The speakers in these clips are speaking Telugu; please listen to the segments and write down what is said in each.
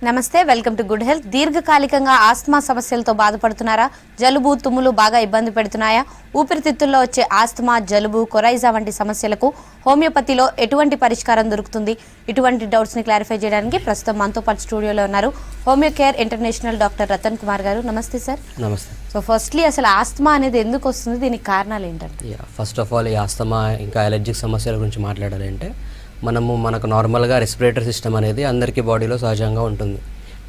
నమస్తే, వెల్కమ్ టు గుడ్ హెల్త్. దీర్ఘకాలికంగా ఆస్తమా సమస్యలతో బాధపడుతున్నారా? జలుబు, తుమ్ములు బాగా ఇబ్బంది పెడుతున్నాయా? ఊపిరితిత్తుల్లో వచ్చే ఆస్తమా, జలుబు, కొరైజా వంటి సమస్యలకు హోమియోపతిలో ఎటువంటి పరిష్కారం దొరుకుతుంది? ఇటువంటి డౌట్స్ ని క్లారిఫై చేయడానికి ప్రస్తుతం మనతో పాటు స్టూడియోలో ఉన్నారు homeo care international doctor Ratan Kumar garu. నమస్తే సార్. నమస్తే. సో ఫస్ట్లీ అసలు ఆస్తమా అనేది ఎందుకు వస్తుంది, దీనికి కారణాలు ఏంటంటే? ఫస్ట్ ఆఫ్ ఆల్ ఈ ఆస్తమా ఇంకా అలర్జిక్ సమస్యల గురించి మాట్లాడాలంటే మనకు నార్మల్గా రెస్పిరేటరీ సిస్టమ్ అనేది అందరికీ బాడీలో సహజంగా ఉంటుంది.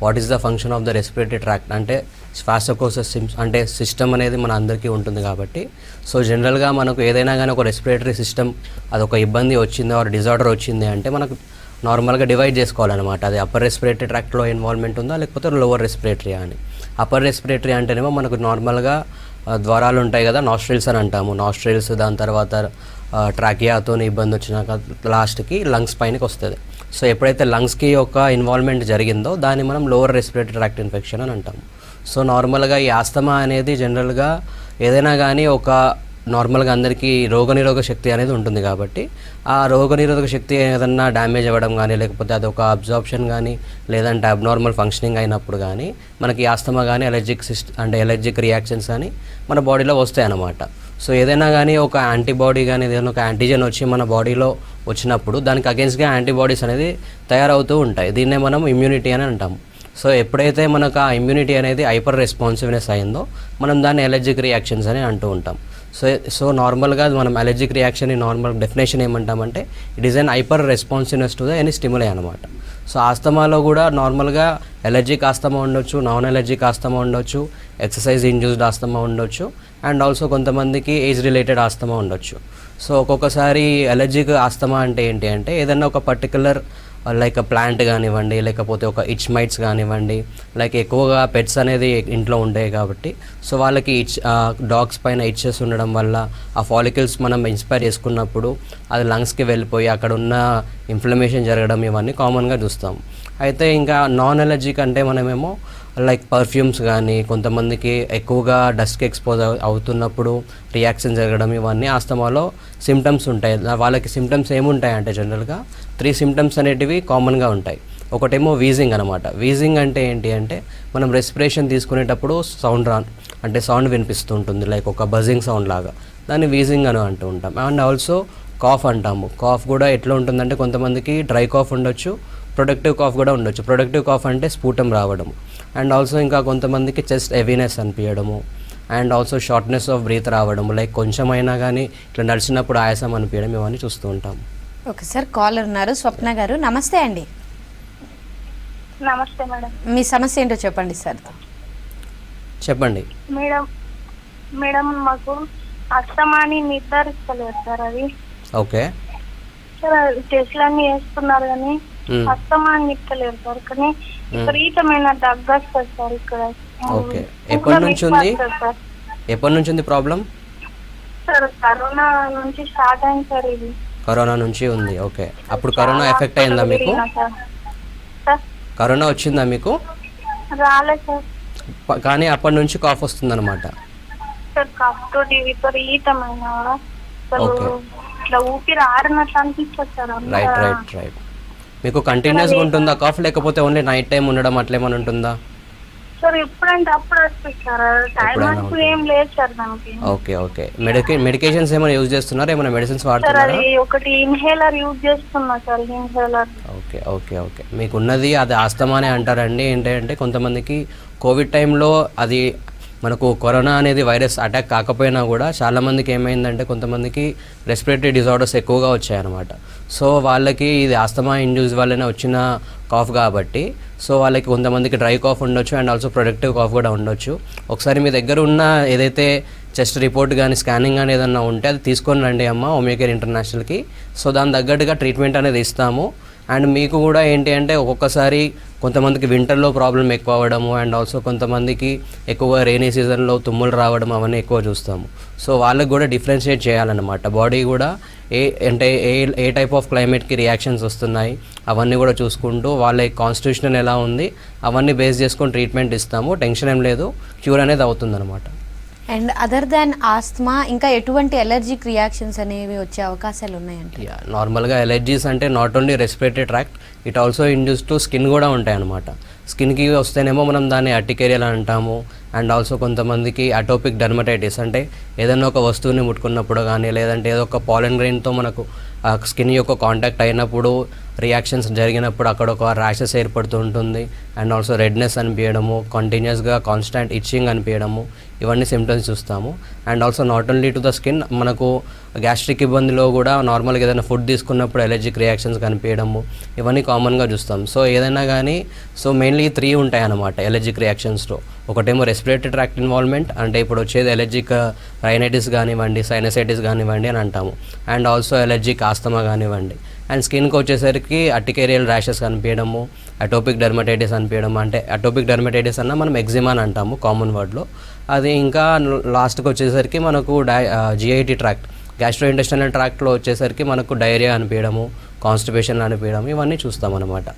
What is the function of the respiratory tract అంటే శ్వాసకోశ అంటే సిస్టమ్ అనేది మన అందరికీ ఉంటుంది కాబట్టి సో జనరల్గా మనకు ఏదైనా కానీ ఒక రెస్పిరేటరీ సిస్టమ్ అదొక ఇబ్బంది వచ్చింది ఆర్ డిజార్డర్ వచ్చింది అంటే మనకు నార్మల్గా డివైడ్ చేసుకోవాలన్నమాట. అది అప్పర్ రెస్పిరేటరీ ట్రాక్ట్లో ఇన్వాల్వ్మెంట్ ఉందా లేకపోతే లోవర్ రెస్పిరేటరీ అని. అప్పర్ రెస్పిరేటరీ అంటేనేమో మనకు నార్మల్గా ద్వారాలు ఉంటాయి కదా, నాస్ట్రిల్స్ అని అంటాము. నాస్ట్రిల్స్, దాని తర్వాత ట్రాకియాతో ఇబ్బంది వచ్చినాక లాస్ట్కి లంగ్స్ పైనకి వస్తుంది. సో ఎప్పుడైతే లంగ్స్కి ఒక ఇన్వాల్వ్మెంట్ జరిగిందో దాన్ని మనం లోవర్ రెస్పిరేటరీ ట్రాక్ట్ ఇన్ఫెక్షన్ అని అంటాము. సో నార్మల్గా ఈ ఆస్తమా అనేది జనరల్గా ఏదైనా కానీ ఒక నార్మల్గా అందరికీ రోగనిరోధక శక్తి అనేది ఉంటుంది కాబట్టి ఆ రోగనిరోధక శక్తి ఏదన్నా డ్యామేజ్ అవ్వడం కానీ లేకపోతే అదొక అబ్జార్ప్షన్ కానీ లేదంటే అబ్నార్మల్ ఫంక్షనింగ్ అయినప్పుడు కానీ మనకి ఆస్తమా కానీ ఎలర్జిక్ రియాక్షన్స్ కానీ మన బాడీలో వస్తాయి అన్నమాట. సో ఏదైనా కానీ ఒక యాంటీబాడీ కానీ ఏదైనా ఒక యాంటీజెన్ వచ్చి మన బాడీలో వచ్చినప్పుడు దానికి అగేన్స్ట్గా యాంటీబాడీస్ అనేది తయారవుతూ ఉంటాయి. దీన్నే మనం ఇమ్యూనిటీ అని అంటాము. సో ఎప్పుడైతే మనకు ఆ ఇమ్యూనిటీ అనేది హైపర్ రెస్పాన్సివ్నెస్ అయిందో మనం దాన్ని ఎలర్జిక్ రియాక్షన్స్ అని అంటూ ఉంటాం. సో నార్మల్గా మనం అలర్జిక్ రియాక్షన్ నార్మల్ డెఫినేషన్ ఏమంటామంటే it is an hyper responsiveness to the any stimuli అనమాట. సో ఆస్తమాలో కూడా నార్మల్గా ఎలర్జిక్ ఆస్తమా ఉండొచ్చు, నాన్ ఎలర్జిక్ ఆస్తమా ఉండొచ్చు, ఎక్సర్సైజ్ ఇండ్యూస్డ్ ఆస్తమా ఉండొచ్చు, అండ్ ఆల్సో కొంతమందికి ఏజ్ రిలేటెడ్ ఆస్తమా ఉండొచ్చు. సో ఒక్కొక్కసారి ఎలర్జిక్ ఆస్తమా అంటే ఏంటి అంటే ఏదైనా ఒక పర్టికులర్ లైక్ ప్లాంట్ కానివ్వండి లేకపోతే ఒక ఇచ్ మైట్స్ కానివ్వండి, లైక్ ఎక్కువగా పెట్స్ అనేది ఇంట్లో ఉంటాయి కాబట్టి సో వాళ్ళకి డాగ్స్ పైన ఇచ్చెస్ ఉండడం వల్ల ఆ ఫాలికల్స్ మనం ఇన్స్పైర్ చేసుకున్నప్పుడు అది లంగ్స్కి వెళ్ళిపోయి అక్కడ ఉన్న ఇన్ఫ్లమేషన్ జరగడం ఇవన్నీ కామన్గా చూస్తాం. అయితే ఇంకా నాన్ ఎలర్జిక్ అంటే మనమేమో లైక్ పర్ఫ్యూమ్స్ కానీ కొంతమందికి ఎక్కువగా డస్ట్కి ఎక్స్పోజ్ అవుతున్నప్పుడు రియాక్షన్ జరగడం ఇవన్నీ ఆస్తమాలో సిమ్టమ్స్ ఉంటాయి. వాళ్ళకి సిమ్టమ్స్ ఏముంటాయి అంటే జనరల్గా 3 సిమ్టమ్స్ అనేటివి కామన్గా ఉంటాయి. ఒకటేమో వీజింగ్ అనమాట. వీజింగ్ అంటే ఏంటి అంటే మనం రెస్పిరేషన్ తీసుకునేటప్పుడు సౌండ్ వినిపిస్తూ ఉంటుంది, లైక్ ఒక బజింగ్ సౌండ్ లాగా, దాన్ని వీజింగ్ అని అంటూ ఉంటాం. అండ్ ఆల్సో కాఫ్ అంటాము. కాఫ్ కూడా ఎట్లా ఉంటుందంటే కొంతమందికి డ్రై కాఫ్ ఉండొచ్చు, ప్రొడక్టివ్ కాఫ్ కూడా ఉండొచ్చు. ప్రొడక్టివ్ కాఫ్ అంటే స్ఫూటం రావడం, అండ్ ఆల్సో ఇంకా కొంతమందికి చెస్ట్ హెవీనెస్ అనిపించడము, and also shortness of breath రావడం, లైక్ కొంచెం అయినా కానీ ఇట్లా నడిచినప్పుడు ఆయాసం అనిపించడం ఇవన్నీ చూస్తూ ఉంటాం. ఓకే సార్, కాలర్ ఉన్నారు స్వప్న గారు. నమస్తే అండి. నమస్తే మేడం. మీ సమస్య ఏంటో చెప్పండి సార్. చెప్పండి మేడం. మాకు అస్తమాని నిర్ధారిస్తలేదు సార్. అది ఓకే సార్ టెస్ట్లు అన్ని వేస్తున్నారు కానీ అస్తమాని నిక్కలేదు సార్. కానీ విపరీతమైన దగ్గు వస్తుంది సార్ ఇక్కడ. ఓకే, ఎప్పటి నుంచి ఉంది ప్రాబ్లం? సార్ కరోనా నుంచి స్టార్ట్ అయింది సార్. ఇది కరోనా నుంచి ఉంది. ఓకే, అప్పుడు కరోనా ఎఫెక్ట్ అయిందా మీకు? కరోనా వచ్చిందా మీకు? రాలేదు సార్. కానీ అప్పటి నుంచి కాఫ్ వస్తుంది అనమాట. సార్ కాఫ్ తోటి విపరీతమైన ఇట్లా ఊపిరి ఆరినట్లు అనిపిస్తుంది సార్. రైట్. మీకు కంటిన్యూస్గా ఉంటుందా కాఫ్ లేకపోతే ఓన్లీ నైట్ టైం ఉండడం అట్లేమని ఉంటుందా? సార్ ఎప్పుడంటే అప్పుడు వస్తుంది సార్. టైం అంటూ ఏం లేదు సార్ దానికి. ఓకే. మెడికేషన్స్ ఏమైనా యూజ్ చేస్తున్నారా? ఏమైనా మెడిసిన్స్ వాడుతున్నారా? ఒకటి ఇన్హేలర్ యూజ్ చేస్తున్నా సార్. ఇన్హేలర్. ఓకే. మీకు ఉన్నది అది ఆస్తమానే అంటారండి. ఏంటంటే కొంతమందికి కోవిడ్ టైంలో అది మనకు కరోనా అనేది వైరస్ అటాక్ కాకపోయినా కూడా చాలామందికి ఏమైందంటే కొంతమందికి రెస్పిరేటరీ డిజార్డర్స్ ఎక్కువగా వచ్చాయన్నమాట. సో వాళ్ళకి ఇది ఆస్తమా ఇండ్యూస్ వల్లనే వచ్చిన కాఫ్ కాబట్టి సో వాళ్ళకి కొంతమందికి డ్రై కాఫ్ ఉండొచ్చు, అండ్ ఆల్సో ప్రొడక్టివ్ కాఫ్ కూడా ఉండొచ్చు. ఒకసారి మీ దగ్గర ఉన్న ఏదైతే చెస్ట్ రిపోర్ట్ కానీ స్కానింగ్ కానీ ఏదన్నా ఉంటే అది తీసుకొని రండి అమ్మ హోమియో కేర్ ఇంటర్నేషనల్కి. సో దాని తగ్గట్టుగా ట్రీట్మెంట్ అనేది ఇస్తాము. అండ్ మీకు కూడా ఏంటి అంటే ఒక్కొక్కసారి కొంతమందికి వింటర్లో ప్రాబ్లం ఎక్కువ అవ్వడము, అండ్ ఆల్సో కొంతమందికి ఎక్కువ రెయినీ సీజన్లో తుమ్ములు రావడం అవన్నీ ఎక్కువ చూస్తాము. సో వాళ్ళకి కూడా డిఫరెన్షియేట్ చేయాలన్నమాట. బాడీ కూడా ఏ టైప్ ఆఫ్ క్లైమేట్కి రియాక్షన్స్ వస్తున్నాయి అవన్నీ కూడా చూసుకుంటూ వాళ్ళ కాన్స్టిట్యూషన్ ఎలా ఉంది అవన్నీ బేస్ చేసుకొని ట్రీట్మెంట్ ఇస్తాము. టెన్షన్ ఏం లేదు, క్యూర్ అనేది అవుతుందన్నమాట. అండ్ అదర్ దాన్ ఆస్తమా ఇంకా ఎటువంటి ఎలర్జిక్ రియాక్షన్స్ అనేవి వచ్చే అవకాశాలు ఉన్నాయంటే? నార్మల్గా ఎలర్జీస్ అంటే not only respiratory tract, it also induce to skin కూడా ఉంటాయి అన్నమాట. స్కిన్కి వస్తేనేమో మనం దాన్ని అర్టికేరియల్ అంటాము. అండ్ ఆల్సో కొంతమందికి అటోపిక్ డర్మటైటిస్ అంటే ఏదైనా ఒక వస్తువుని ముట్టుకున్నప్పుడు కానీ లేదంటే ఏదో ఒక పాలెన్ గ్రెయిన్తో మనకు స్కిన్ యొక్క కాంటాక్ట్ అయినప్పుడు రియాక్షన్స్ జరిగినప్పుడు అక్కడ ఒక ర్యాషెస్ ఏర్పడుతూ ఉంటుంది. అండ్ ఆల్సో రెడ్నెస్ అనిపించడము, కంటిన్యూస్గా కాన్స్టాంట్ ఇచ్చింగ్ అనిపించడము, ఇవన్నీ సిమ్టమ్స్ చూస్తాము. And also not only to the skin, మనకు గ్యాస్ట్రిక్ ఇబ్బందిలో కూడా నార్మల్గా ఏదైనా ఫుడ్ తీసుకున్నప్పుడు ఎలర్జిక్ రియాక్షన్స్ కనిపించడము, ఇవన్నీ కామన్గా చూస్తాం. సో ఏదైనా కానీ మెయిన్లీ 3 ఉంటాయి అన్నమాట ఎలర్జిక్ రియాక్షన్స్లో. ఒకటేమో రెస్పిరేటరీ ట్రాక్ట్ ఇన్వాల్వ్మెంట్, అంటే ఇప్పుడు వచ్చేది ఎలర్జిక్ రైనైటిస్ కానివ్వండి, సైనసైటిస్ కానివ్వండి అని అంటాము. అండ్ ఆల్సో ఎలర్జిక్ ఆస్తమా కానివ్వండి. అండ్ స్కిన్కి వచ్చేసరికి అర్టికేరియల్ ర్యాషెస్ కనిపించడము, అటోపిక్ డర్మటైటిస్ అనిపించడం, అంటే అటోపిక్ డర్మటైటిస్ అన్న మనం ఎగ్జిమా అని అంటాము కామన్ వర్డ్లో. అది ఇంకా లాస్ట్కి వచ్చేసరికి మనకు జిఐటి ట్రాక్ట్, గ్యాస్ట్రోఇంటెస్టైనల్ ట్రాక్ట్లో వచ్చేసరికి మనకు డైరియా అనిపించడము, కాన్స్టిపేషన్ అనిపించడం, ఇవన్నీ చూస్తాం అన్నమాట.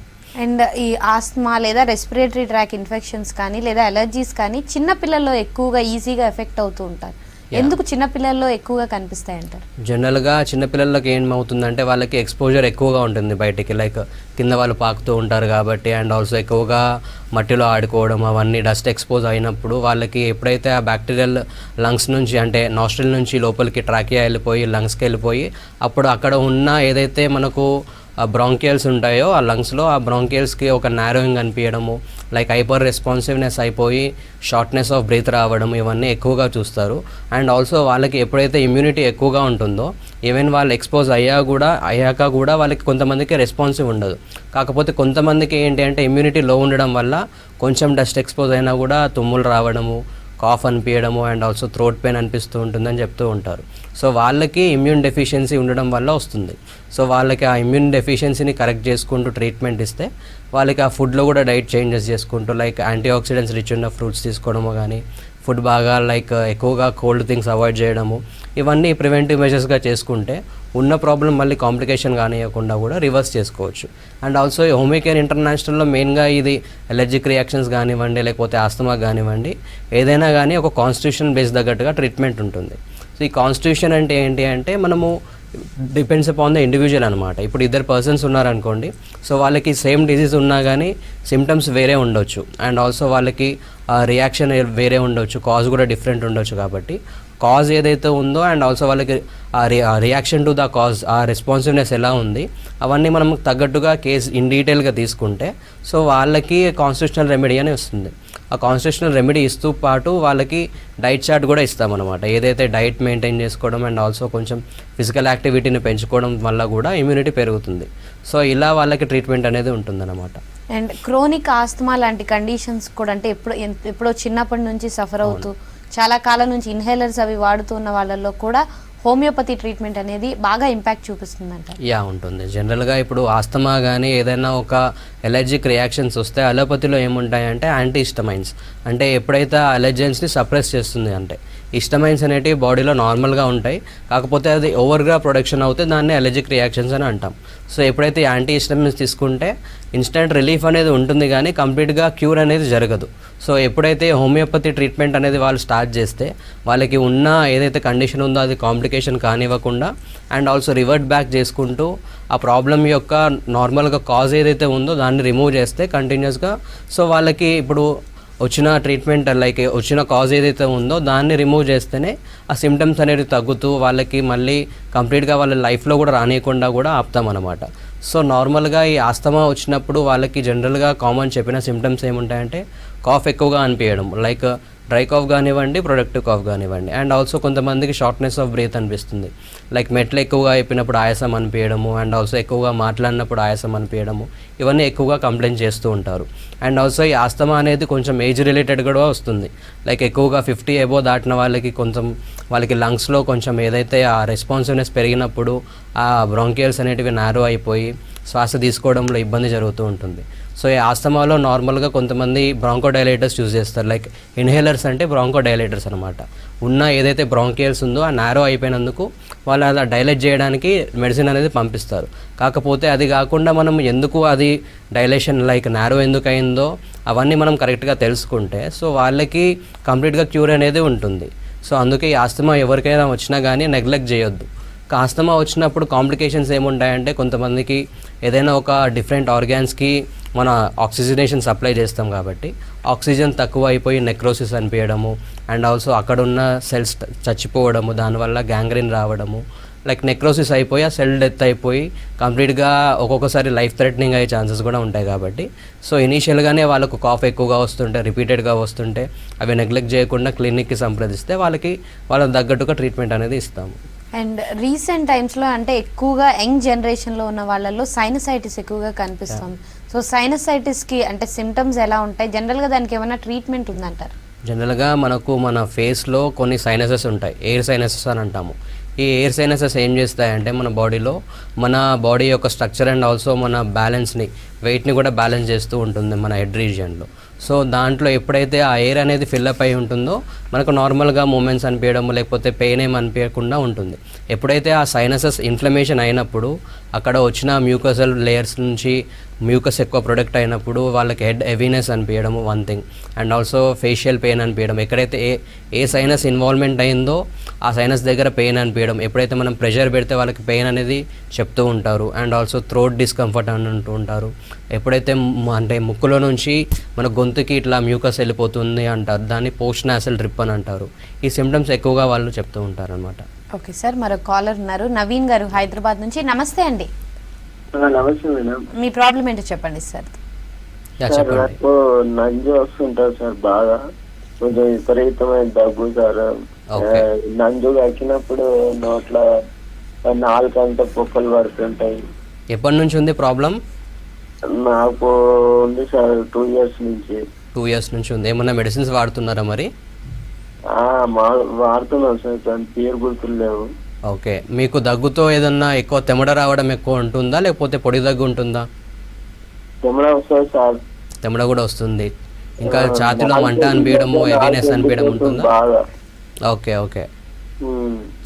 అండ్ ఈ ఆస్తమా లేదా రెస్పిరేటరీ ట్రాక్ ఇన్ఫెక్షన్స్ కానీ లేదా అలర్జీస్ కానీ చిన్నపిల్లల్లో ఎక్కువగా ఈజీగా ఎఫెక్ట్ అవుతూ ఉంటారు. ఎందుకు చిన్నపిల్లల్లో ఎక్కువగా కనిపిస్తాయి అంటారు? జనరల్గా చిన్నపిల్లలకి ఏమవుతుందంటే వాళ్ళకి ఎక్స్పోజర్ ఎక్కువగా ఉంటుంది బయటికి, లైక్ కింద వాళ్ళు పాకుతూ ఉంటారు కాబట్టి. అండ్ ఆల్సో ఎక్కువగా మట్టిలో ఆడుకోవడం, అవన్నీ డస్ట్ ఎక్స్పోజ్ అయినప్పుడు వాళ్ళకి ఎప్పుడైతే ఆ బ్యాక్టీరియల్ లంగ్స్ నుంచి అంటే నాస్ట్రిల్ నుంచి లోపలికి ట్రాకియా వెళ్ళిపోయి లంగ్స్కి వెళ్ళిపోయి అప్పుడు అక్కడ ఉన్న ఏదైతే మనకు ఆ బ్రాంకియల్స్ ఉంటాయో ఆ లంగ్స్లో, ఆ బ్రాంకియల్స్కి ఒక నారోయింగ్ అనిపించడము, లైక్ హైపర్ రెస్పాన్సివ్నెస్ అయిపోయి షార్ట్నెస్ ఆఫ్ బ్రీత్ రావడం, ఇవన్నీ ఎక్కువగా చూస్తారు. అండ్ ఆల్సో వాళ్ళకి ఎప్పుడైతే ఇమ్యూనిటీ ఎక్కువగా ఉంటుందో ఈవెన్ వాళ్ళు ఎక్స్పోజ్ అయ్యాక కూడా వాళ్ళకి కొంతమందికి రెస్పాన్సివ్ ఉండదు. కాకపోతే కొంతమందికి ఏంటి అంటే ఇమ్యూనిటీ లో ఉండడం వల్ల కొంచెం డస్ట్ ఎక్స్పోజ్ అయినా కూడా తుమ్ములు రావడము, కాఫ్ అనిపించడము, అండ్ ఆల్సో థ్రోట్ పెయిన్ అనిపిస్తూ ఉంటుందని చెప్తూ ఉంటారు. సో వాళ్ళకి ఇమ్యూన్ డెఫిషియన్సీ ఉండడం వల్ల వస్తుంది. సో వాళ్ళకి ఆ ఇమ్యూన్ డెఫిషియన్సీని కరెక్ట్ చేసుకుంటూ ట్రీట్మెంట్ ఇస్తే వాళ్ళకి ఆ ఫుడ్లో కూడా డైట్ చేంజెస్ చేసుకుంటూ లైక్ యాంటీ ఆక్సిడెంట్స్ రిచ్ ఉన్న ఫ్రూట్స్ తీసుకోవడము కానీ, ఫుడ్ బాగా లైక్ ఎక్కువగా కోల్డ్ థింగ్స్ అవాయిడ్ చేయడము, ఇవన్నీ ప్రివెంటివ్ మెజర్స్గా చేసుకుంటే ఉన్న ప్రాబ్లం మళ్ళీ కాంప్లికేషన్ కానివ్వకుండా కూడా రివర్స్ చేసుకోవచ్చు. అండ్ ఆల్సో హోమియోకేర్ ఇంటర్నేషనల్లో మెయిన్గా ఇది ఎలర్జిక్ రియాక్షన్స్ కానివ్వండి లేకపోతే ఆస్తమా కానివ్వండి ఏదైనా కానీ ఒక కాన్స్టిట్యూషన్ బేస్ తగ్గట్టుగా ట్రీట్మెంట్ ఉంటుంది. సో ఈ కాన్స్టిట్యూషన్ అంటే ఏంటి అంటే మనము డిపెండ్స్ అపాన్ ద ఇండివిజువల్ అనమాట. ఇప్పుడు 2 పర్సన్స్ ఉన్నారనుకోండి, సో వాళ్ళకి సేమ్ డిజీజ్ ఉన్నా కానీ సిమ్టమ్స్ వేరే ఉండొచ్చు. అండ్ ఆల్సో వాళ్ళకి రియాక్షన్ వేరే ఉండొచ్చు, కాజ్ కూడా డిఫరెంట్ ఉండొచ్చు. కాబట్టి కాజ్ ఏదైతే ఉందో అండ్ ఆల్సో వాళ్ళకి ఆ రియాక్షన్ టు ద కాజ్, ఆ రెస్పాన్సివ్నెస్ ఎలా ఉంది, అవన్నీ మనం తగ్గట్టుగా కేసు ఇన్ డీటెయిల్గా తీసుకుంటే సో వాళ్ళకి కాన్స్టిట్యూషనల్ రెమెడీ అని వస్తుంది. ఆ కాన్స్టిట్యూషనల్ రెమెడీ ఇస్తూ పాటు వాళ్ళకి డైట్ చార్ట్ కూడా ఇస్తామన్నమాట. ఏదైతే డైట్ మెయింటైన్ చేసుకోవడం అండ్ ఆల్సో కొంచెం ఫిజికల్ యాక్టివిటీని పెంచుకోవడం వల్ల కూడా ఇమ్యూనిటీ పెరుగుతుంది. సో ఇలా వాళ్ళకి ట్రీట్మెంట్ అనేది ఉంటుందన్నమాట. అండ్ క్రోనిక్ ఆస్తమా లాంటి కండిషన్స్ కూడా అంటే ఎప్పుడో చిన్నప్పటి నుంచి సఫర్ అవుతూ చాలా కాలం నుంచి ఇన్హేలర్స్ అవి వాడుతూ ఉన్న వాళ్ళల్లో కూడా హోమియోపతి ట్రీట్మెంట్ అనేది బాగా ఇంపాక్ట్ చూపిస్తుందంట. ఉంటుంది. జనరల్గా ఇప్పుడు ఆస్తమా కానీ ఏదైనా ఒక ఎలర్జిక్ రియాక్షన్స్ వస్తే అలోపతిలో ఏముంటాయంటే యాంటీ హిస్టమైన్స్, అంటే ఎప్పుడైతే ఆ అలర్జెన్స్ని సప్రెస్ చేస్తుంది. అంటే హిస్టమైన్స్ అనేటివి బాడీలో నార్మల్గా ఉంటాయి, కాకపోతే అది ఓవర్గా ప్రొడక్షన్ అవుతే దాన్ని అలర్జిక్ రియాక్షన్స్ అని అంటాం. సో ఎప్పుడైతే యాంటీ హిస్టమైన్స్ తీసుకుంటే ఇన్స్టెంట్ రిలీఫ్ అనేది ఉంటుంది కానీ కంప్లీట్గా క్యూర్ అనేది జరగదు. సో ఎప్పుడైతే హోమియోపతి ట్రీట్మెంట్ అనేది వాళ్ళు స్టార్ట్ చేస్తే వాళ్ళకి ఉన్న ఏదైతే కండిషన్ ఉందో అది కాంప్లికేషన్ కానివ్వకుండా అండ్ ఆల్సో రివర్ట్ బ్యాక్ చేసుకుంటూ ఆ ప్రాబ్లం యొక్క నార్మల్గా కాజ్ ఏదైతే ఉందో దాన్ని రిమూవ్ చేస్తే కంటిన్యూస్గా సో వాళ్ళకి ఇప్పుడు వచ్చిన ట్రీట్మెంట్ లైక్ వచ్చిన కాజ్ ఏదైతే ఉందో దాన్ని రిమూవ్ చేస్తేనే ఆ సిమ్టమ్స్ అనేవి తగ్గుతూ వాళ్ళకి మళ్ళీ కంప్లీట్గా వాళ్ళ లైఫ్లో కూడా రానియకుండా కూడా ఆపుతామన్నమాట. సో నార్మల్గా ఈ ఆస్తమా వచ్చినప్పుడు వాళ్ళకి జనరల్గా కామన్ చెప్పిన సిమ్టమ్స్ ఏముంటాయంటే కాఫ్ ఎక్కువగా అనిపించడం, లైక్ డ్రై కాఫ్ కానివ్వండి, ప్రొడక్టివ్ కాఫ్ కానివ్వండి. అండ్ ఆల్సో కొంతమందికి షార్ట్నెస్ ఆఫ్ బ్రీత్ అనిపిస్తుంది, లైక్ మెట్లు ఎక్కువగా అయిపోయినప్పుడు ఆయాసం అనిపించడము, అండ్ ఆల్సో ఎక్కువగా మాట్లాడినప్పుడు ఆయాసం అనిపించడము, ఇవన్నీ ఎక్కువగా కంప్లైంట్ చేస్తూ ఉంటారు. అండ్ ఆల్సో ఈ ఆస్తమా అనేది కొంచెం ఏజ్ రిలేటెడ్ కూడా వస్తుంది, లైక్ ఎక్కువగా 50 అబోవ్ దాటిన వాళ్ళకి కొంచెం వాళ్ళకి లంగ్స్లో కొంచెం ఏదైతే ఆ రెస్పాన్సివ్నెస్ పెరిగినప్పుడు ఆ బ్రాంకియల్స్ అనేటివి నారో అయిపోయి శ్వాస తీసుకోవడంలో ఇబ్బంది జరుగుతూ ఉంటుంది. సో ఈ ఆస్తమాలో నార్మల్గా కొంతమంది బ్రాంకోడైలేటర్స్ యూజ్ చేస్తారు, లైక్ ఇన్హేలర్స్ అంటే బ్రాంకోడైలేటర్స్ అనమాట. ఉన్న ఏదైతే బ్రాంకియల్స్ ఉందో ఆ నారో అయిపోయినందుకు వాళ్ళు అలా డైలేట్ చేయడానికి మెడిసిన్ అనేది పంపిస్తారు. కాకపోతే అది కాకుండా మనం ఎందుకు అది డైలేషన్ లైక్ నారో ఎందుకు అయిందో అవన్నీ మనం కరెక్ట్గా తెలుసుకుంటే సో వాళ్ళకి కంప్లీట్గా క్యూర్ అనేది ఉంటుంది. సో అందుకే ఈ ఆస్తమా ఎవరికైనా వచ్చినా కానీ నెగ్లెక్ట్ చేయొద్దు. ఆస్తమా వచ్చినప్పుడు కాంప్లికేషన్స్ ఏముంటాయంటే కొంతమందికి ఏదైనా ఒక డిఫరెంట్ ఆర్గాన్స్కి మన ఆక్సిజనేషన్ సప్లై చేస్తాం కాబట్టి ఆక్సిజన్ తక్కువ అయిపోయి నెక్రోసిస్ అనిపించడము అండ్ ఆల్సో అక్కడున్న సెల్స్ చచ్చిపోవడము, దానివల్ల గ్యాంగ్రీన్ రావడము, లైక్ నెక్రోసిస్ అయిపోయి ఆ సెల్ డెత్ అయిపోయి కంప్లీట్గా ఒక్కొక్కసారి లైఫ్ థ్రెటనింగ్ అయ్యే ఛాన్సెస్ కూడా ఉంటాయి. కాబట్టి సో ఇనీషియల్గానే వాళ్ళకు కాఫ్ ఎక్కువగా వస్తుంటే, రిపీటెడ్గా వస్తుంటే అవి నెగ్లెక్ట్ చేయకుండా క్లినిక్కి సంప్రదిస్తే వాళ్ళకి తగ్గట్టుగా ట్రీట్మెంట్ అనేది ఇస్తాము. అండ్ రీసెంట్ టైమ్స్లో అంటే ఎక్కువగా యంగ్ జనరేషన్లో ఉన్న వాళ్ళల్లో సైనసైటిస్ ఎక్కువగా కనిపిస్తుంది. సో సైనసైటిస్కి అంటే సిమ్టమ్స్ ఎలా ఉంటాయి, జనరల్గా దానికి ఏమైనా ట్రీట్మెంట్ ఉందంటారు? జనరల్గా మన ఫేస్లో కొన్ని సైనసెస్ ఉంటాయి, ఎయిర్ సైనసెస్ అని అంటాము. ఈ ఎయిర్ సైనసెస్ ఏం చేస్తాయంటే మన బాడీ యొక్క స్ట్రక్చర్ అండ్ ఆల్సో మన బ్యాలెన్స్ని, వెయిట్ని కూడా బ్యాలెన్స్ చేస్తూ ఉంటుంది మన హెడ్ రీజియన్లో. సో దాంట్లో ఎప్పుడైతే ఆ ఎయిర్ అనేది ఫిల్అప్ అయి ఉంటుందో మనకు నార్మల్గా మూమెంట్స్ అనిపించడం లేకపోతే పెయిన్ ఏం అనిపించకుండా ఉంటుంది. ఎప్పుడైతే ఆ సైనసెస్ ఇన్ఫ్లమేషన్ అయినప్పుడు అక్కడ వచ్చిన మ్యూకసల్ లేయర్స్ నుంచి మ్యూకస్ ఎక్కువ ప్రొడక్ట్ అయినప్పుడు వాళ్ళకి హెడ్ హెవీనెస్ అనిపించడము one thing, and also facial pain అనిపించడం. ఎక్కడైతే ఏ సైనస్ ఇన్వాల్వ్మెంట్ అయిందో ఆ సైనస్ దగ్గర పెయిన్ అనిపించడం. ఎప్పుడైతే మనం ప్రెషర్ పెడితే వాళ్ళకి పెయిన్ అనేది చెప్తూ ఉంటారు. అండ్ ఆల్సో థ్రోట్ డిస్కంఫర్ట్ అని అంటూ ఉంటారు. ఎప్పుడైతే అంటే ముక్కులో నుంచి మన గొంతుకి ఇట్లా మ్యూకస్ వెళ్ళిపోతుంది అంటారు, దాన్ని పోస్ట్ నాసల్ డ్రిప్ అని అంటారు. ఈ సిమ్టమ్స్ ఎక్కువగా వాళ్ళు చెప్తూ ఉంటారు అనమాట. ఓకే సార్, మరో కాలర్ ఉన్నారు, నవీన్ గారు హైదరాబాద్ నుంచి. నమస్తే అండి. నమస్తే మేడం. మీ ప్రాబ్లం ఏంటో చెప్పండి సార్. నాకు నంజు వస్తుంటారు సార్, బాగా కొంచెం విపరీతమైన దగ్గు సార్. నంజు కక్కినప్పుడు నోట్ల నాలుకంతా పొక్కలు పడుతుంటాయి. ఎప్పటి నుంచి ఉంది ప్రాబ్లం? నాకు ఉంది సార్ 2 years నుంచి. 2 years నుంచి ఉంది. ఏమన్నా మెడిసిన్స్ వాడుతున్నారా మరి? వాడుతున్నాం సార్, కానీ పేరు గుర్తులు లేవు. ఓకే, మీకు దగ్గుతో ఏదన్నా ఎక్కువ తెమడ రావడం ఎక్కువ ఉంటుందా లేకపోతే పొడి దగ్గు ఉంటుందా? తెమడ వస్తుంది సార్. తెమడ కూడా వస్తుంది. ఇంకా ఛాతీలో మంట అనిపించడము, హెవీనెస్ అనిపించడం ఉంటుందా? Okay okay.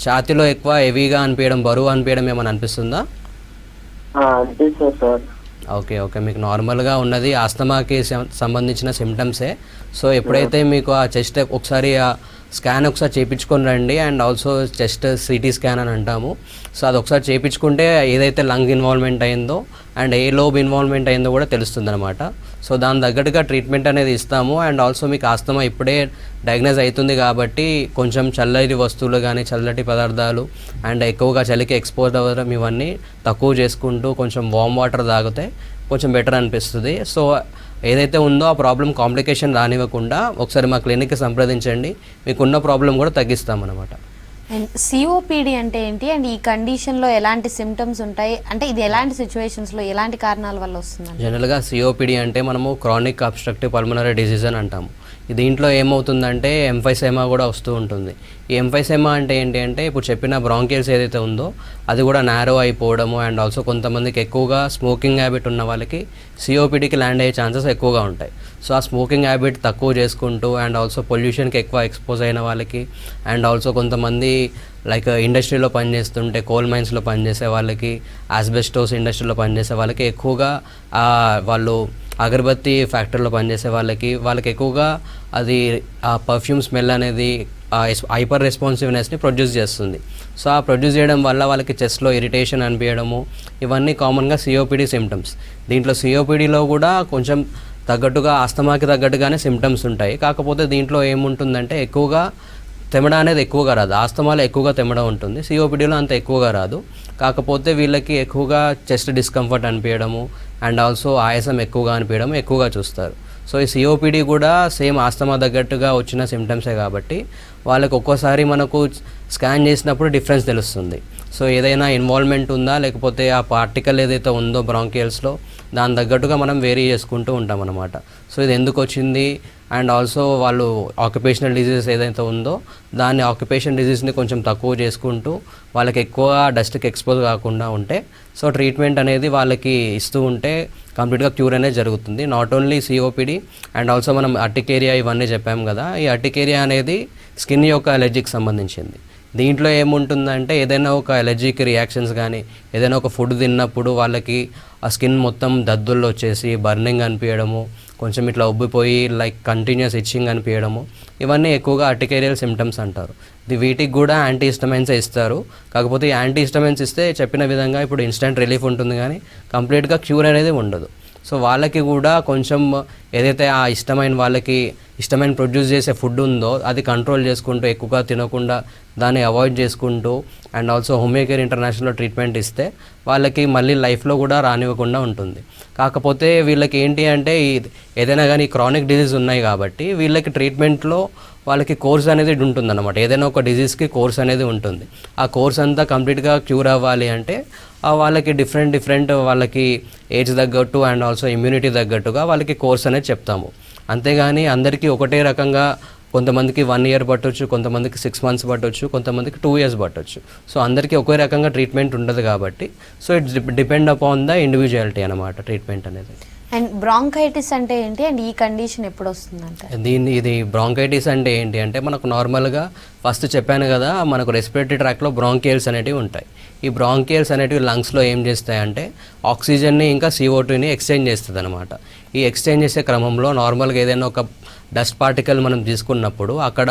ఛాతీలో ఎక్కువ హెవీగా అనిపించడం, బరువు అనిపించడం ఏమైనా అనిపిస్తుందా? అనిపిస్తుంది సార్. ఓకే ఓకే, మీకు నార్మల్గా ఉన్నది ఆస్తమాకి సంబంధించిన సిమ్టమ్సే. సో ఎప్పుడైతే మీకు ఆ చెస్ట్ ఒకసారి స్కాన్ ఒకసారి చేయించుకొని రండి. And also chest CT scan అని అంటాము. సో అది ఒకసారి చేయించుకుంటే ఏదైతే లంగ్ ఇన్వాల్వ్మెంట్ అయిందో అండ్ ఏ లోబ్ ఇన్వాల్వ్మెంట్ అయిందో కూడా తెలుస్తుంది అనమాట. సో దాని తగ్గట్టుగా ట్రీట్మెంట్ అనేది ఇస్తాము. అండ్ ఆల్సో మీకు ఆస్తమా ఇప్పుడే డయాగ్నైజ్ అవుతుంది కాబట్టి కొంచెం చల్లటి వస్తువులు కానీ చల్లటి పదార్థాలు అండ్ ఎక్కువగా చలికి ఎక్స్పోజ్ అవ్వడం ఇవన్నీ తక్కువ చేసుకుంటూ కొంచెం వామ్ వాటర్ తాగితే కొంచెం బెటర్ అనిపిస్తుంది. సో ఏదైతే ఉందో ఆ ప్రాబ్లం కాంప్లికేషన్ రానివ్వకుండా ఒకసారి మా క్లినిక్కి సంప్రదించండి, మీకున్న ప్రాబ్లం కూడా తగ్గిస్తామన్నమాట. అండ్ సిఓపిడి అంటే ఏంటి, అండ్ ఈ కండిషన్లో ఎలాంటి సిమ్టమ్స్ ఉంటాయి, అంటే ఇది ఎలాంటి సిచ్యువేషన్స్లో ఎలాంటి కారణాల వల్ల వస్తుంది? జనరల్గా సిఓపిడి అంటే మనము క్రానిక్ అబ్స్ట్రక్టివ్ పల్మనరీ డిసీజ్ అని అంటాము. దీంట్లో ఏమవుతుందంటే ఎంఫైసెమా కూడా వస్తూ ఉంటుంది. ఈ ఎంఫైసెమా అంటే ఏంటి అంటే ఇప్పుడు చెప్పిన బ్రాంకియల్స్ ఏదైతే ఉందో అది కూడా నారో అయిపోవడము అండ్ ఆల్సో కొంతమందికి ఎక్కువగా స్మోకింగ్ హ్యాబిట్ ఉన్న వాళ్ళకి సిఓపిడికి ల్యాండ్ అయ్యే ఛాన్సెస్ ఎక్కువగా ఉంటాయి. సో ఆ స్మోకింగ్ హ్యాబిట్ తక్కువ చేసుకుంటూ అండ్ ఆల్సో పొల్యూషన్కి ఎక్కువ ఎక్స్పోజ్ అయిన వాళ్ళకి అండ్ ఆల్సో కొంతమంది లైక్ ఇండస్ట్రీలో పనిచేస్తుంటే కోల్ మైన్స్లో పనిచేసే వాళ్ళకి, ఆస్బెస్టోస్ ఇండస్ట్రీలో పనిచేసే వాళ్ళకి ఎక్కువగా వాళ్ళు అగరబత్తి ఫ్యాక్టరీలో పనిచేసే వాళ్ళకి ఎక్కువగా అది ఆ పర్ఫ్యూమ్ స్మెల్ అనేది హైపర్ రెస్పాన్సివ్నెస్ని ప్రొడ్యూస్ చేస్తుంది. సో ఆ ప్రొడ్యూస్ చేయడం వల్ల వాళ్ళకి చెస్ట్లో ఇరిటేషన్ అనిపించడము ఇవన్నీ కామన్గా సిఓపిడి సిమ్టమ్స్. దీంట్లో సిఓపిడిలో కూడా కొంచెం తగ్గట్టుగా ఆస్తమాకి తగ్గట్టుగానే సిమ్టమ్స్ ఉంటాయి. కాకపోతే దీంట్లో ఏముంటుందంటే ఎక్కువగా తెమడ అనేది ఎక్కువగా రాదు. ఆస్తమాలో ఎక్కువగా తెమడ ఉంటుంది, సిఓపిడిలో అంత ఎక్కువగా రాదు. కాకపోతే వీళ్ళకి ఎక్కువగా చెస్ట్ డిస్కంఫర్ట్ అనిపించడము అండ్ ఆల్సో ఆయాసం ఎక్కువగా అనిపించడం ఎక్కువగా చూస్తారు. సో ఈ సిఓపిడి కూడా సేమ్ ఆస్తమా తగ్గట్టుగా వచ్చిన సిమ్టమ్సే కాబట్టి వాళ్ళకి ఒక్కోసారి మనకు స్కాన్ చేసినప్పుడు డిఫరెన్స్ తెలుస్తుంది. సో ఏదైనా ఇన్వాల్వ్మెంట్ ఉందా లేకపోతే ఆ పార్టికల్ ఏదైతే ఉందో బ్రాంకియల్స్లో దాని తగ్గట్టుగా మనం వేరీ చేసుకుంటూ ఉంటాం అన్నమాట. సో ఇది ఎందుకు వచ్చింది అండ్ ఆల్సో వాళ్ళు ఆక్యుపేషనల్ డిజీజెస్ ఏదైతే ఉందో దాన్ని ఆక్యుపేషన్ డిజీజ్ని కొంచెం తక్కువ చేసుకుంటూ వాళ్ళకి ఎక్కువ డస్ట్కి ఎక్స్పోజ్ కాకుండా ఉంటే సో ట్రీట్మెంట్ అనేది వాళ్ళకి ఇస్తూ ఉంటే కంప్లీట్గా క్యూర్ అనేది జరుగుతుంది. Not only COPD and also మనం అర్టికేరియా ఇవన్నీ చెప్పాం కదా, ఈ అర్టికేరియా అనేది స్కిన్ యొక్క అలర్జీకి సంబంధించింది. దీంట్లో ఏముంటుందంటే ఏదైనా ఒక అలర్జీకి రియాక్షన్స్ కానీ ఏదైనా ఒక ఫుడ్ తిన్నప్పుడు వాళ్ళకి ఆ స్కిన్ మొత్తం దద్దుల్లో వచ్చేసి బర్నింగ్ అనిపించడము కొంచెం ఇట్లా ఉబ్బిపోయి లైక్ కంటిన్యూస్ ఇచ్చింగ్ అనిపించడము, ఇవన్నీ ఎక్కువగా అర్టికేరియల్ సిమ్టమ్స్ అంటారు. వీటికి కూడా యాంటీహిస్టమైన్స్ ఇస్తారు. కాకపోతే ఈ యాంటీహిస్టమైన్స్ ఇస్తే చెప్పిన విధంగా ఇప్పుడు ఇన్స్టెంట్ రిలీఫ్ ఉంటుంది కానీ కంప్లీట్గా క్యూర్ అనేది ఉండదు. సో వాళ్ళకి కూడా కొంచెం ఏదైతే ఆ ఇష్టమైన ప్రొడ్యూస్ చేసే ఫుడ్ ఉందో అది కంట్రోల్ చేసుకుంటూ, ఎక్కువగా తినకుండా దాన్ని అవాయిడ్ చేసుకుంటూ, అండ్ ఆల్సో హోమియోకేర్ ఇంటర్నేషనల్లో ట్రీట్మెంట్ ఇస్తే వాళ్ళకి మళ్ళీ లైఫ్లో కూడా రానివ్వకుండా ఉంటుంది. కాకపోతే వీళ్ళకి ఏంటి అంటే ఏదైనా కానీ క్రానిక్ డిజీజ్ ఉన్నాయి కాబట్టి వీళ్ళకి ట్రీట్మెంట్లో వాళ్ళకి కోర్స్ అనేది ఉంటుందన్నమాట. ఏదైనా ఒక డిజీజ్కి కోర్స్ అనేది ఉంటుంది. ఆ కోర్స్ అంతా కంప్లీట్గా క్యూర్ అవ్వాలి అంటే వాళ్ళకి డిఫరెంట్ వాళ్ళకి ఏజ్ తగ్గట్టు అండ్ ఆల్సో ఇమ్యూనిటీ తగ్గట్టుగా వాళ్ళకి కోర్స్ అనేది చెప్తాము. అంతేగాని అందరికీ ఒకటే రకంగా కొంతమందికి 1 year పట్టవచ్చు, కొంతమందికి 6 months పట్టవచ్చు, కొంతమందికి 2 years పట్టవచ్చు. సో అందరికీ ఒకే రకంగా ట్రీట్మెంట్ ఉండదు కాబట్టి so it's depend upon the individuality అనమాట ట్రీట్మెంట్ అనేది. అండ్ బ్రాంకైటిస్ అంటే ఏంటి, అండ్ ఈ కండిషన్ ఎప్పుడు వస్తుందంట? ఇది బ్రాంకైటిస్ అంటే ఏంటి అంటే మనకు నార్మల్గా ఫస్ట్ చెప్పాను కదా, మనకు రెస్పిరేటరీ ట్రాక్లో బ్రాంకియల్స్ అనేటివి ఉంటాయి. ఈ బ్రాంకియల్స్ అనేటివి లంగ్స్లో ఏం చేస్తాయంటే ఆక్సిజన్ని ఇంకా CO2ని ఎక్స్చేంజ్ చేస్తుంది అనమాట. ఈ ఎక్స్చేంజ్ చేసే క్రమంలో నార్మల్గా ఏదైనా ఒక డస్ట్ పార్టికల్ మనం తీసుకున్నప్పుడు అక్కడ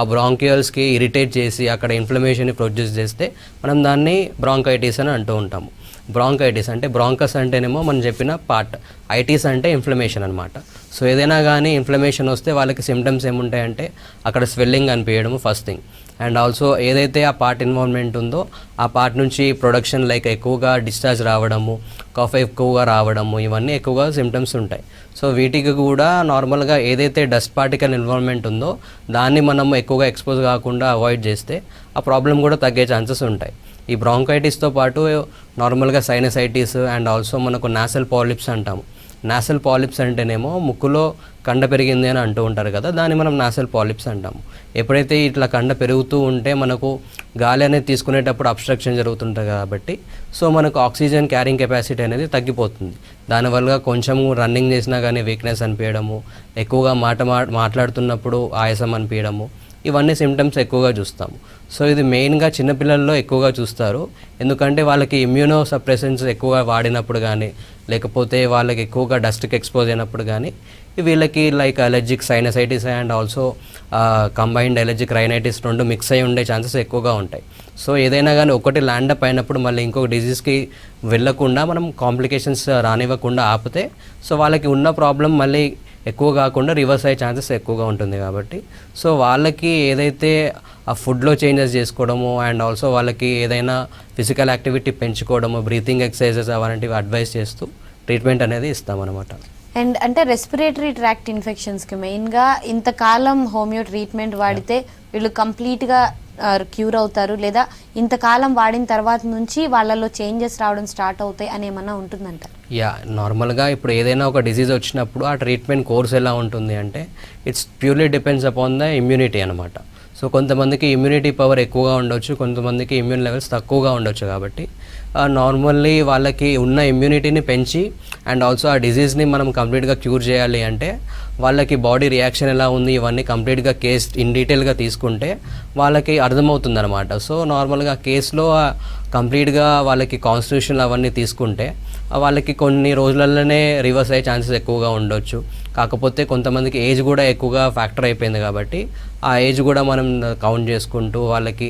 ఆ బ్రాంకియల్స్కి ఇరిటేట్ చేసి అక్కడ ఇన్ఫ్లమేషన్ని ప్రొడ్యూస్ చేస్తే మనం దాన్ని బ్రాంకైటిస్ అని అంటూ ఉంటాము. బ్రాంకైటిస్ అంటే బ్రాంకస్ అంటేనేమో మనం చెప్పిన పార్ట్, ఐటిస్ అంటే ఇన్ఫ్లమేషన్ అనమాట. సో ఏదైనా కానీ ఇన్ఫ్లమేషన్ వస్తే వాళ్ళకి సిమ్టమ్స్ ఏముంటాయంటే అక్కడ swelling అనిపించడము first thing, and also ఏదైతే ఆ పార్ట్ ఇన్వాల్వ్మెంట్ ఉందో ఆ పార్ట్ నుంచి ప్రొడక్షన్ లైక్ ఎక్కువగా డిశ్చార్జ్ రావడము, కాఫ్ ఎక్కువగా రావడము, ఇవన్నీ ఎక్కువగా సిమ్టమ్స్ ఉంటాయి. సో వీటికి కూడా నార్మల్గా ఏదైతే డస్ట్ పార్టికల్ ఇన్వాల్వ్మెంట్ ఉందో దాన్ని మనం ఎక్కువగా ఎక్స్పోజ్ కాకుండా అవాయిడ్ చేస్తే ఆ ప్రాబ్లం కూడా తగ్గే ఛాన్సెస్ ఉంటాయి. ఈ బ్రాంకైటిస్తో పాటు నార్మల్గా సైనసైటిస్ అండ్ ఆల్సో మనకు నాసల్ పాలిప్స్ అంటాము. నాసల్ పాలిప్స్ అంటేనేమో ముక్కులో కండ పెరిగింది అని అంటూ ఉంటారు కదా, దాన్ని మనం నాసల్ పాలిప్స్ అంటాము. ఎప్పుడైతే ఇట్లా కండ పెరుగుతూ ఉంటే మనకు గాలి అనేది తీసుకునేటప్పుడు అబ్స్ట్రక్షన్ జరుగుతుంటుంది కాబట్టి సో మనకు ఆక్సిజన్ క్యారింగ్ కెపాసిటీ అనేది తగ్గిపోతుంది. దానివల్ల కొంచెం రన్నింగ్ చేసినా కానీ వీక్నెస్ అనిపించడము, ఎక్కువగా మాట్లాడుతున్నప్పుడు ఆయాసం అనిపించడము, ఇవన్నీ సిమ్టమ్స్ ఎక్కువగా చూస్తాము. సో ఇది మెయిన్గా చిన్నపిల్లల్లో ఎక్కువగా చూస్తారు. ఎందుకంటే వాళ్ళకి ఇమ్యూనో సప్రెసెంట్స్ ఎక్కువగా వాడినప్పుడు కానీ లేకపోతే వాళ్ళకి ఎక్కువగా డస్ట్కి ఎక్స్పోజ్ అయినప్పుడు కానీ వీళ్ళకి like allergic sinusitis and also combined allergic rhinitis రెండు మిక్స్ అయి ఉండే ఛాన్సెస్ ఎక్కువగా ఉంటాయి. సో ఏదైనా కానీ ఒకటి ల్యాండప్ అయినప్పుడు మళ్ళీ ఇంకొక డిజీజ్కి వెళ్ళకుండా మనం కాంప్లికేషన్స్ రానివ్వకుండా ఆపితే సో వాళ్ళకి ఉన్న ప్రాబ్లం మళ్ళీ ఎక్కువ కాకుండా రివర్స్ అయ్యే ఛాన్సెస్ ఎక్కువగా ఉంటుంది. కాబట్టి సో వాళ్ళకి ఏదైతే ఆ ఫుడ్లో చేంజెస్ చేసుకోవడము అండ్ ఆల్సో వాళ్ళకి ఏదైనా ఫిజికల్ యాక్టివిటీ పెంచుకోవడము, బ్రీతింగ్ ఎక్సర్సైజెస్ అలాంటివి అడ్వైస్ చేస్తూ ట్రీట్మెంట్ అనేది ఇస్తామన్నమాట. అండ్ అంటే రెస్పిరేటరీ ట్రాక్ట్ ఇన్ఫెక్షన్స్కి మెయిన్గా ఇంతకాలం హోమియో ట్రీట్మెంట్ వాడితే వీళ్ళు కంప్లీట్గా క్యూర్ అవుతారు, లేదా ఇంతకాలం వాడిన తర్వాత నుంచి వాళ్ళలో చేంజెస్ రావడం స్టార్ట్ అవుతాయి అని ఏమన్నా ఉంటుందంట? నార్మల్గా ఇప్పుడు ఏదైనా ఒక డిసీజ్ వచ్చినప్పుడు ఆ ట్రీట్మెంట్ కోర్స్ ఎలా ఉంటుంది అంటే it's purely depends upon the immunity అనమాట. సో కొంతమందికి ఇమ్యూనిటీ పవర్ ఎక్కువగా ఉండొచ్చు, కొంతమందికి ఇమ్యూన్ లెవెల్స్ తక్కువగా ఉండొచ్చు. కాబట్టి నార్మల్లీ వాళ్ళకి ఉన్న ఇమ్యూనిటీని పెంచి అండ్ ఆల్సో ఆ డిజీజ్ని మనం కంప్లీట్గా క్యూర్ చేయాలి అంటే వాళ్ళకి బాడీ రియాక్షన్ ఎలా ఉంది ఇవన్నీ కంప్లీట్గా కేస్ ఇన్ డీటెయిల్గా తీసుకుంటే వాళ్ళకి అర్థమవుతుంది అనమాట. సో నార్మల్గా కేసులో కంప్లీట్గా వాళ్ళకి కాన్స్టిట్యూషన్ అవన్నీ తీసుకుంటే వాళ్ళకి కొన్ని రోజులలోనే రివర్స్ అయ్యే ఛాన్సెస్ ఎక్కువగా ఉండొచ్చు. కాకపోతే కొంతమందికి ఏజ్ కూడా ఎక్కువగా ఫ్యాక్టర్ అయిపోయింది కాబట్టి ఆ ఏజ్ కూడా మనం కౌంట్ చేసుకుంటూ వాళ్ళకి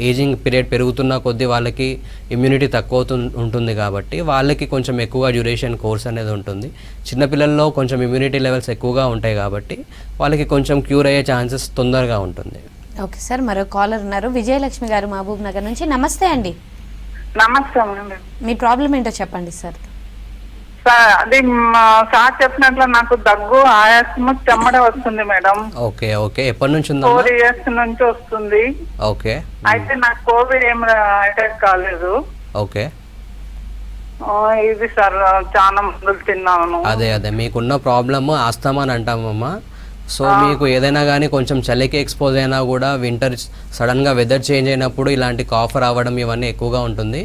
ఏజింగ్ పీరియడ్ పెరుగుతున్న కొద్దీ వాళ్ళకి ఇమ్యూనిటీ తక్కువ ఉంటుంది కాబట్టి వాళ్ళకి కొంచెం ఎక్కువగా డ్యూరేషన్ కోర్స్ అనేది ఉంటుంది. చిన్నపిల్లల్లో కొంచెం ఇమ్యూనిటీ లెవెల్స్ ఎక్కువగా ఉంటాయి కాబట్టి వాళ్ళకి కొంచెం క్యూర్ అయ్యే ఛాన్సెస్ తొందరగా ఉంటుంది. ఓకే సార్, మరో కాలర్ ఉన్నారు, విజయలక్ష్మి గారు మహబూబ్ నగర్ నుంచి. నమస్తే అండి. నమస్తే. మీ ప్రాబ్లం ఏంటో చెప్పండి సార్. అది సార్ చెప్పినట్లు నాకు దగ్గు, ఆయాసము, చెమ్మడ వస్తుంది మేడం. ఓకే ఓకే, ఎప్పటి నుంచి ఉంది? 4 years నుంచి వస్తుంది. ఓకే, అయితే నాకు కోవిడ్ ఏం అటాక్ కాలేదు. ఓకే, ఇది సార్ చాలా మందులు తిన్నాను. అదే మీకున్న ప్రాబ్లమ్ ఆస్తమా అని అంటామమ్మా. సో మీకు ఏదైనా కానీ కొంచెం చలికి ఎక్స్పోజ్ అయినా కూడా వింటర్ సడన్గా వెదర్ చేంజ్ అయినప్పుడు ఇలాంటి కాఫ్ రావడం ఇవన్నీ ఎక్కువగా ఉంటుంది.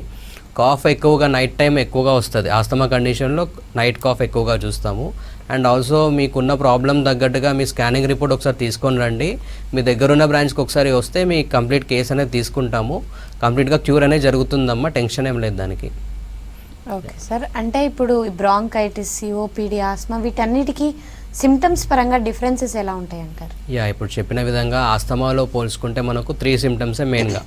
కాఫ్ ఎక్కువగా నైట్ టైం ఎక్కువగా వస్తుంది. ఆస్తమా కండిషన్లో నైట్ కాఫ్ ఎక్కువగా చూస్తాము. అండ్ ఆల్సో మీకున్న ప్రాబ్లం తగ్గట్టుగా మీ స్కానింగ్ రిపోర్ట్ ఒకసారి తీసుకొని రండి. మీ దగ్గరున్న బ్రాంచ్కి ఒకసారి వస్తే మీ కంప్లీట్ కేస్ అనేది తీసుకుంటాము. కంప్లీట్గా క్యూర్ అనేది జరుగుతుందమ్మా, టెన్షన్ ఏం లేదు దానికి. ఓకే సార్, అంటే ఇప్పుడు బ్రాంకైటిస్, సిఓపిడి, ఆస్మా వీటన్నిటికీ సిమ్టమ్స్ పరంగా డిఫరెన్సెస్ ఎలా ఉంటాయి అంటారు? ఇప్పుడు చెప్పిన విధంగా ఆస్తమాలో పోల్చుకుంటే మనకు 3 సిమ్టమ్సే మెయిన్గా,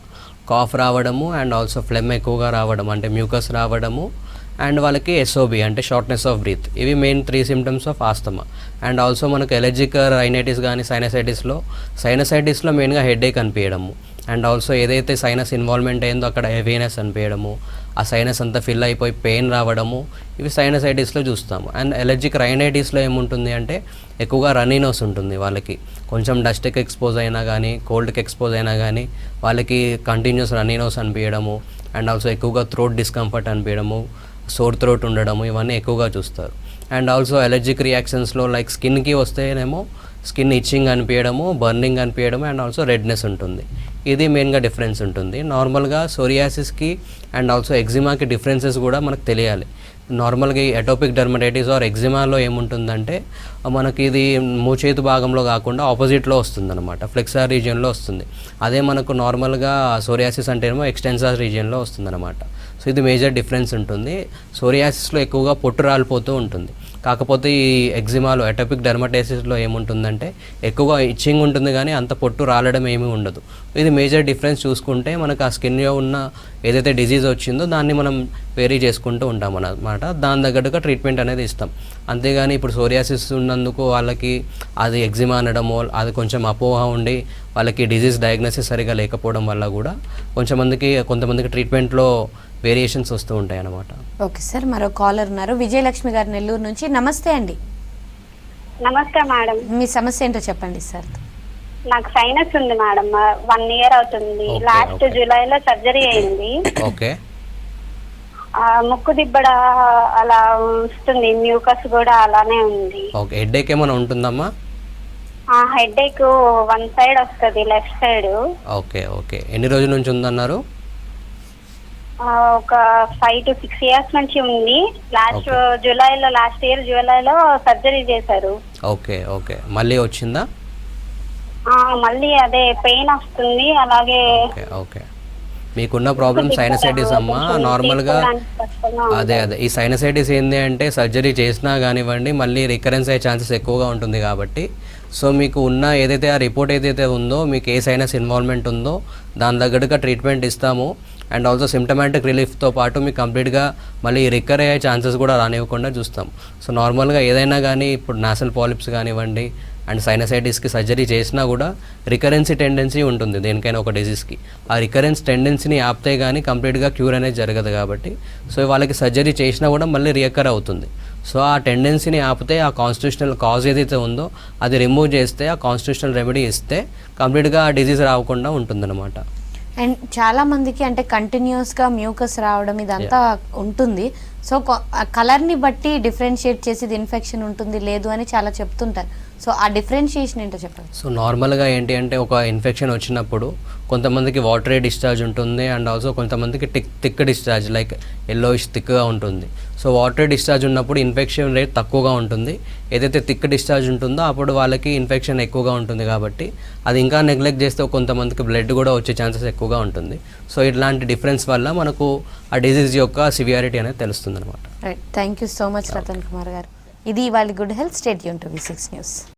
కాఫ్ రావడము అండ్ ఆల్సో ఫ్లెమ్ ఎక్కువగా రావడం అంటే మ్యూకస్ రావడము అండ్ వాళ్ళకి ఎస్ఓబి అంటే షార్ట్నెస్ ఆఫ్ బ్రీత్. ఇవి main 3 symptoms of asthma. And also మనకు ఎలర్జిక్ రైనైటిస్ కానీ సైనసైటిస్లో మెయిన్గా హెడేక్ అనిపించడము అండ్ ఆల్సో ఏదైతే సైనస్ ఇన్వాల్వ్మెంట్ అయిందో అక్కడ హెవీనెస్ అనిపించడము, ఆ సైనస్ అంతా ఫిల్ అయిపోయి పెయిన్ రావడము, ఇవి సైనసైటిస్లో చూస్తాము. అండ్ ఎలర్జిక్ రైనైటిస్లో ఏముంటుంది అంటే ఎక్కువగా రన్నీ నోస్ ఉంటుంది వాళ్ళకి. కొంచెం డస్ట్కి ఎక్స్పోజ్ అయినా కానీ కోల్డ్కి ఎక్స్పోజ్ అయినా కానీ వాళ్ళకి కంటిన్యూస్ రన్నీ నోస్ అనిపించడము అండ్ ఆల్సో ఎక్కువగా థ్రోట్ డిస్కంఫర్ట్ అనిపించడము, సోర్ థ్రోట్ ఉండడము, ఇవన్నీ ఎక్కువగా చూస్తారు. అండ్ ఆల్సో ఎలర్జిక్ రియాక్షన్స్లో లైక్ స్కిన్కి వస్తేనేమో స్కిన్ ఇచ్చింగ్ అనిపించడము, బర్నింగ్ అనిపించడము అండ్ ఆల్సో రెడ్నెస్ ఉంటుంది. ఇది మెయిన్గా డిఫరెన్స్ ఉంటుంది. నార్మల్గా సోరియాసిస్కి అండ్ ఆల్సో ఎగ్జిమాకి డిఫరెన్సెస్ కూడా మనకు తెలియాలి. నార్మల్గా ఈ అటోపిక్ డర్మటైటిస్ ఆర్ ఎగ్జిమాలో ఏముంటుందంటే మనకి ఇది మూచేతు భాగంలో కాకుండా ఆపోజిట్లో వస్తుందన్నమాట, ఫ్లెక్సార్ రీజియన్లో వస్తుంది. అదే మనకు నార్మల్గా సోరియాసిస్ అంటే ఏమో ఎక్స్టెన్సార్ రీజియన్లో వస్తుందన్నమాట. సో ఇది మేజర్ డిఫరెన్స్ ఉంటుంది. సోరియాసిస్లో ఎక్కువగా పొట్టు రాలిపోతూ ఉంటుంది. కాకపోతే ఈ ఎగ్జిమాలో అటోపిక్ డర్మటైటిస్లో ఏముంటుందంటే ఎక్కువగా ఇచ్చింగ్ ఉంటుంది కానీ అంత పొట్టు రాలడం ఏమీ ఉండదు. ఇది మేజర్ డిఫరెన్స్ చూసుకుంటే మనకు ఆ స్కిన్లో ఉన్న ఏదైతే డిజీజ్ వచ్చిందో దాన్ని మనం వేరీ చేసుకుంటూ ఉంటాం అన్నమాట. దాని తగ్గట్టుగా ట్రీట్మెంట్ అనేది ఇస్తాం. అంతేగాని ఇప్పుడు సోరియాసిస్ ఉన్నందుకు వాళ్ళకి అది ఎగ్జిమా అనడమో అది కొంచెం అపోహ ఉండి వాళ్ళకి డిజీజ్ డయాగ్నోసిస్ సరిగా లేకపోవడం వల్ల కూడా కొంతమందికి ట్రీట్మెంట్లో వేరియేషన్స్ వస్తూ ఉంటాయి అన్నమాట. ఓకే సార్, మరో కాలర్ ఉన్నారు, విజయలక్ష్మి గారు నెల్లూరు నుంచి. నమస్తే అండి. నమస్తే మేడం. మీ సమస్య ఏంటో చెప్పండి సార్. నాకు సైనస్ ఉంది మేడం, 1 year అవుతుంది. లాస్ట్ జూలైలో సర్జరీ అయింది. ఓకే. ముక్కు దిబ్బడ అలా వస్తుంది, మ్యూకస్ కూడా అలానే ఉంది. ఓకే. హెడేక్ ఏమైనా ఉంటుందమ్మా? హెడేక్ 1 side వస్తుంది, లెఫ్ట్ సైడ్. Okay okay. ఎన్ని రోజుల నుంచి ఉందన్నారు? ఒక 5 to 6 years నుంచి ఉంది. లాస్ట్ ఇయర్ జూలైలో సర్జరీ చేశారు. Okay okay. మళ్ళీ వచ్చిందా? మళ్ళీ అదే పెయిన్ వస్తుంది అలాగే. Okay okay. మీకున్న ప్రాబ్లం సైనసైటిస్ అమ్మా. నార్మల్గా అదే ఈ సైనసైటిస్ ఏంటి అంటే సర్జరీ చేసినా కానివ్వండి మళ్ళీ రికరెన్స్ అయ్యే ఛాన్సెస్ ఎక్కువగా ఉంటుంది కాబట్టి సో మీకు ఉన్న ఏదైతే ఆ రిపోర్ట్ ఏదైతే ఉందో మీకు ఏ సైనస్ ఇన్వాల్వ్మెంట్ ఉందో దాని తగ్గట్టుగా ట్రీట్మెంట్ ఇస్తాము. అండ్ ఆల్సో సిమ్టమాటిక్ రిలీఫ్తో పాటు మీకు కంప్లీట్గా మళ్ళీ రికవర్ అయ్యే ఛాన్సెస్ కూడా రానివ్వకుండా చూస్తాం. సో నార్మల్గా ఏదైనా కానీ ఇప్పుడు నాసల్ పాలిప్స్ కానివ్వండి అండ్ సైనసైటిస్కి సర్జరీ చేసినా కూడా రికరెన్సీ టెండెన్సీ ఉంటుంది దేనికైనా ఒక డిజీజ్కి. ఆ రికరెన్స్ టెండెన్సీని ఆపితే కానీ కంప్లీట్గా క్యూర్ అనేది జరగదు కాబట్టి సో వాళ్ళకి సర్జరీ చేసినా కూడా మళ్ళీ రికవర్ అవుతుంది. సో ఆ టెండెన్సీని ఆపితే ఆ కాన్స్టిట్యూషనల్ కాజ్ ఏదైతే ఉందో అది రిమూవ్ చేస్తే ఆ కాన్స్టిట్యూషనల్ రెమెడీ ఇస్తే కంప్లీట్గా ఆ డిజీజ్ రాకుండా ఉంటుందన్నమాట. అండ్ చాలా మందికి అంటే కంటిన్యూస్గా మ్యూకస్ రావడం ఇదంతా ఉంటుంది. సో కలర్ని బట్టి డిఫరెన్షియేట్ చేసి ఇది ఇన్ఫెక్షన్ ఉంటుంది లేదు అని చాలా చెప్తుంటారు. సో ఆ డిఫరెన్షియేషన్ ఏంటో చెప్పండి. సో నార్మల్గా ఏంటి అంటే ఒక ఇన్ఫెక్షన్ వచ్చినప్పుడు కొంతమందికి వాటరీ డిశ్చార్జ్ ఉంటుంది అండ్ ఆల్సో కొంతమందికి థిక్ డిశ్చార్జ్ లైక్ ఎల్లోయిష్ థిక్గా ఉంటుంది. సో వాటరీ డిశ్చార్జ్ ఉన్నప్పుడు ఇన్ఫెక్షన్ రేట్ తక్కువగా ఉంటుంది. ఏదైతే థిక్ డిశ్చార్జ్ ఉంటుందో అప్పుడు వాళ్ళకి ఇన్ఫెక్షన్ ఎక్కువగా ఉంటుంది కాబట్టి అది ఇంకా నెగ్లెక్ట్ చేస్తే కొంతమందికి బ్లడ్ కూడా వచ్చే ఛాన్సెస్ ఎక్కువగా ఉంటుంది. సో ఇట్లాంటి డిఫరెన్స్ వల్ల మనకు ఆ డిజీజ్ యొక్క సివియారిటీ అనేది తెలుస్తుంది అనమాట. Right, thank you so much Ratan Kumar garu. ఇది ఇవాళ good health. Stay tune to V6 news.